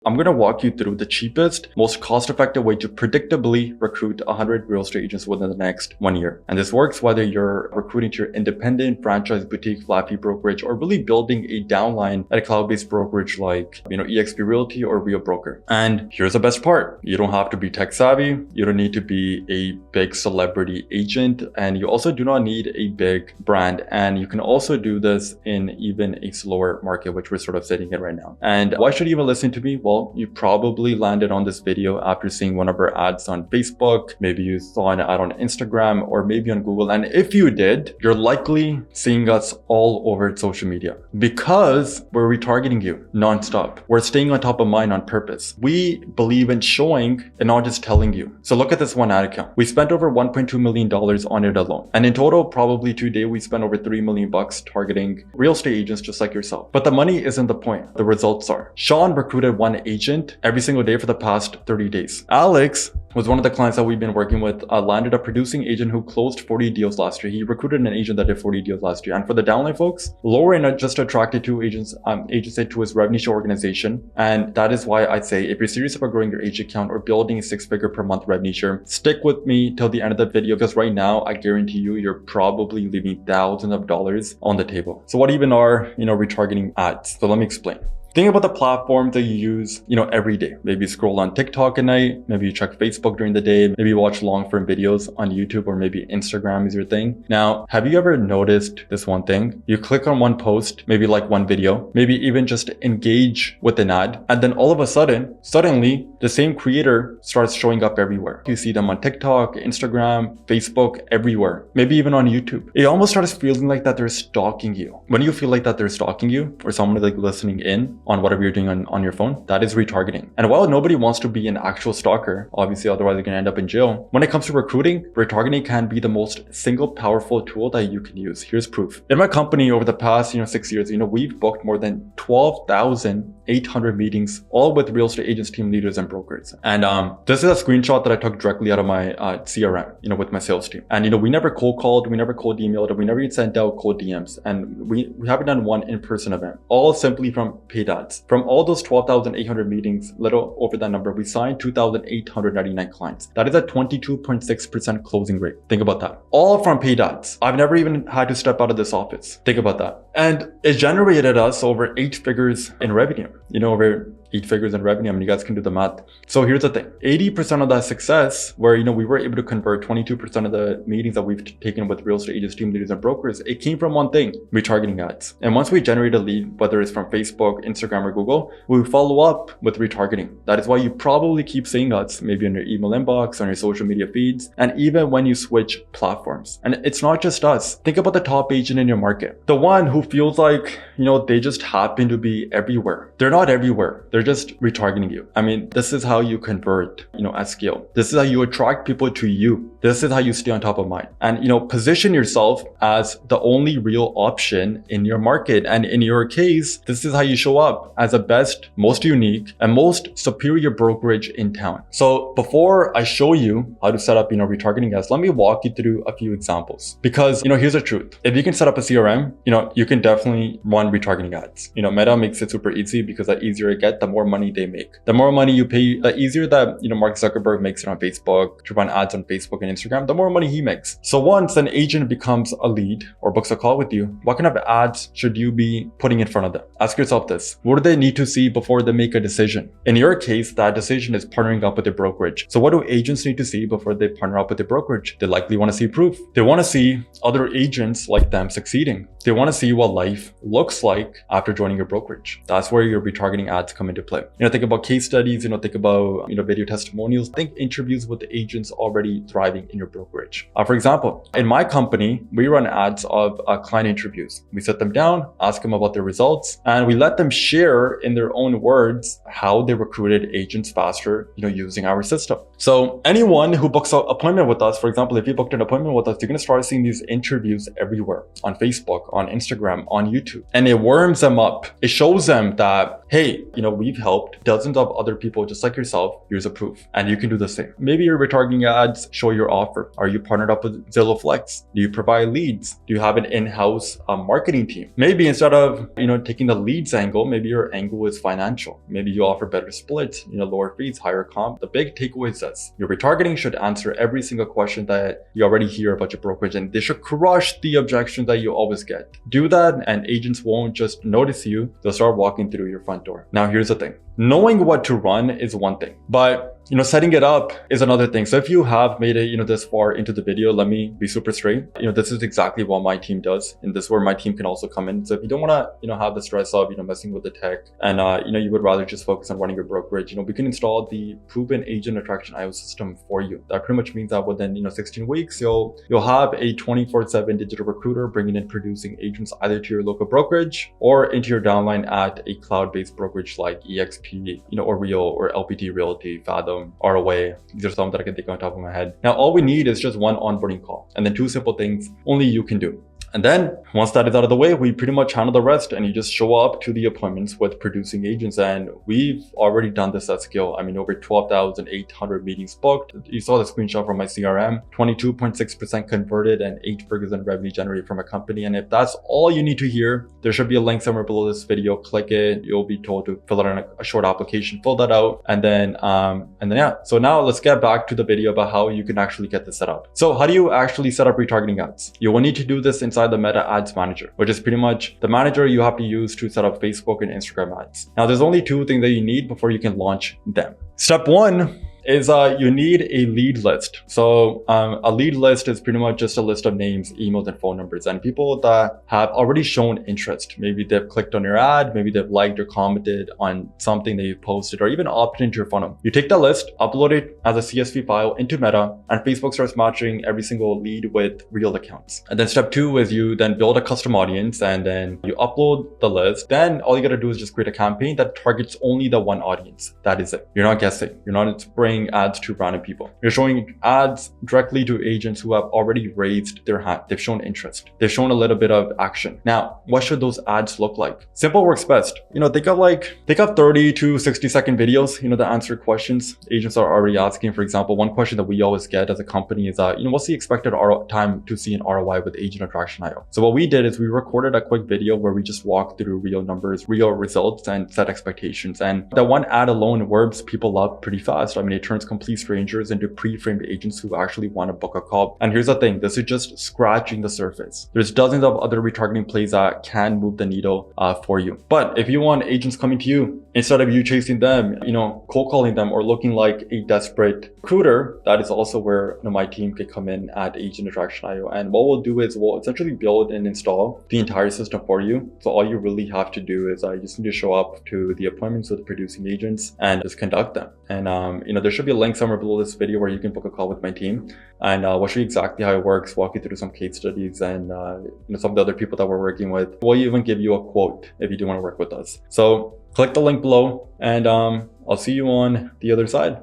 I'm going to walk you through the cheapest, most cost-effective way to predictably recruit 100 real estate agents within the next 1 year. And this works whether you're recruiting to your independent, franchise, boutique, flat fee brokerage, or really building a downline at a cloud-based brokerage like, eXp Realty or Real Broker. And here's the best part. You don't have to be tech savvy. You don't need to be a big celebrity agent. And you also do not need a big brand. And you can also do this in even a slower market, which we're sort of sitting in right now. And why should you even listen to me? Well, you probably landed on this video after seeing one of our ads on Facebook. Maybe you saw an ad on Instagram or maybe on Google. And if you did, you're likely seeing us all over social media because we're retargeting you nonstop. We're staying on top of mind on purpose. We believe in showing and not just telling you. So look at this one ad account. We spent over $1.2 million on it alone. And in total, probably today, we spent over $3 million targeting real estate agents just like yourself. But the money isn't the point. The results are. Sean recruited one agent every single day for the past 30 days. Alex was one of the clients that we've been working with, landed a producing agent who closed 40 deals last year. He recruited an agent that did 40 deals last year. And for the downline folks, Lauren just attracted two agents to his revenue share organization. And that is why I'd say if you're serious about growing your agent count or building a 6-figure per month revenue share, stick with me till the end of the video, because right now I guarantee you, you're probably leaving thousands of dollars on the table. So what even are, retargeting ads? So let me explain. Think about the platforms that you use, every day. Maybe you scroll on TikTok at night. Maybe you check Facebook during the day. Maybe you watch long form videos on YouTube, or maybe Instagram is your thing. Now, have you ever noticed this one thing? You click on one post, maybe like one video, maybe even just engage with an ad. And then all of a sudden, suddenly the same creator starts showing up everywhere. You see them on TikTok, Instagram, Facebook, everywhere. Maybe even on YouTube. It almost starts feeling like that they're stalking you. When you feel like that they're stalking you, or someone like listening in on whatever you're doing on your phone, that is retargeting. And while nobody wants to be an actual stalker, obviously, otherwise you're gonna end up in jail. When it comes to recruiting, retargeting can be the most single powerful tool that you can use. Here's proof. In my company over the past, 6 years, we've booked more than 12,800 meetings, all with real estate agents, team leaders, and brokers. And this is a screenshot that I took directly out of my CRM, with my sales team. And we never cold called, we never cold emailed, we never even sent out cold DMs, and we haven't done one in-person event, all simply from paid ads. From all those 12,800 meetings, little over that number, we signed 2,899 clients. That is a 22.6% closing rate. Think about that. All from paid ads. I've never even had to step out of this office. Think about that. And it generated us over 8 figures in revenue. Over 8 figures in revenue. I mean, you guys can do the math. So here's the thing. 80% of that success, where, we were able to convert 22% of the meetings that we've taken with real estate agents, team leaders, and brokers, it came from one thing: retargeting ads. And once we generate a lead, whether it's from Facebook, Instagram, or Google, we follow up with retargeting. That is why you probably keep seeing us, maybe in your email inbox, on your social media feeds, and even when you switch platforms. And it's not just us. Think about the top agent in your market. The one who feels like, they just happen to be everywhere. They're not everywhere. They're just retargeting you. I mean, this is how you convert, at scale. This is how you attract people to you. This is how you stay on top of mind. And, position yourself as the only real option in your market. And in your case, this is how you show up as the best, most unique, and most superior brokerage in town. So before I show you how to set up, retargeting ads, let me walk you through a few examples. Because, here's the truth. If you can set up a CRM, you can definitely run retargeting ads. Meta makes it super easy, because the easier it gets, the more money they make. The more money you pay, the easier that, Mark Zuckerberg makes it on Facebook to run ads on Facebook and Instagram, the more money he makes. So once an agent becomes a lead or books a call with you, what kind of ads should you be putting in front of them? Ask yourself this. What do they need to see before they make a decision? In your case, that decision is partnering up with a brokerage. So what do agents need to see before they partner up with a brokerage? They likely want to see proof. They want to see other agents like them succeeding. They want to see what life looks like after joining your brokerage. That's where your retargeting ads come into play. Think about case studies, think about, video testimonials, think interviews with the agents already thriving in your brokerage. For example, in my company, we run ads of client interviews. We sit them down, ask them about their results, and we let them share in their own words how they recruited agents faster, using our system. So anyone who books an appointment with us, for example, if you booked an appointment with us, you're going to start seeing these interviews everywhere on Facebook, on Instagram, Instagram, on YouTube, and it warms them up. It shows them that, hey, we've helped dozens of other people just like yourself. Here's a proof. And you can do the same. Maybe your retargeting ads show your offer. Are you partnered up with Zillow Flex? Do you provide leads? Do you have an in-house marketing team? Maybe instead of, taking the leads angle, maybe your angle is financial. Maybe you offer better splits, lower fees, higher comp. The big takeaway is this: your retargeting should answer every single question that you already hear about your brokerage, and they should crush the objections that you always get. Do that, and agents won't just notice you. They'll start walking through your front door. Now, here's the thing. Knowing what to run is one thing, but setting it up is another thing. So if you have made it, this far into the video, let me be super straight. This is exactly what my team does, and this is where my team can also come in. So if you don't want to, have the stress of, messing with the tech, and you would rather just focus on running your brokerage, we can install the proven agent attraction IO system for you. That pretty much means that within 16 weeks, you'll have a 24/7 digital recruiter bringing in producing agents either to your local brokerage or into your downline at a cloud-based brokerage like EXP, or Real or LPT Realty, Fathom, ROA. These are some that I can think on top of my head. Now, all we need is just one onboarding call, and then two simple things only you can do. And then once that is out of the way, we pretty much handle the rest, and you just show up to the appointments with producing agents. And we've already done this at scale. Over 12,800 meetings booked. You saw the screenshot from my CRM, 22.6% converted and 8 figures in revenue generated from a company. And if that's all you need to hear, there should be a link somewhere below this video. Click it. You'll be told to fill out a short application, fill that out. And then yeah. So now let's get back to the video about how you can actually get this set up. So how do you actually set up retargeting ads? You will need to do this inside the Meta Ads Manager, which is pretty much the manager you have to use to set up Facebook and Instagram ads. Now, there's only two things that you need before you can launch them. Step one is you need a lead list. So a lead list is pretty much just a list of names, emails, and phone numbers, and people that have already shown interest. Maybe they've clicked on your ad, maybe they've liked or commented on something that you've posted, or even opted into your funnel. You take that list, upload it as a CSV file into Meta, and Facebook starts matching every single lead with real accounts. And then step two is you then build a custom audience, and then you upload the list. Then all you gotta do is just create a campaign that targets only the one audience. That is it. You're not guessing. You're not spraying ads to random people. You're showing ads directly to agents who have already raised their hand. They've shown interest. They've shown a little bit of action. Now, what should those ads look like? Simple works best. They got 30 to 60-second videos, that answer questions agents are already asking. For example, one question that we always get as a company is, what's the expected time to see an ROI with agent attraction IO? So what we did is we recorded a quick video where we just walked through real numbers, real results, and set expectations. And that one ad alone warms people up pretty fast. It turns complete strangers into pre-framed agents who actually want to book a call. And here's the thing, this is just scratching the surface. There's dozens of other retargeting plays that can move the needle for you. But if you want agents coming to you, instead of you chasing them, cold calling them or looking like a desperate recruiter, that is also where my team can come in at Agent Attraction IO. And what we'll do is we'll essentially build and install the entire system for you. So all you really have to do is you just need to show up to the appointments with the producing agents and just conduct them. And there should be a link somewhere below this video where you can book a call with my team, and we'll show you exactly how it works, walk you through some case studies and some of the other people that we're working with. We'll even give you a quote if you do want to work with us. So click the link below, and I'll see you on the other side.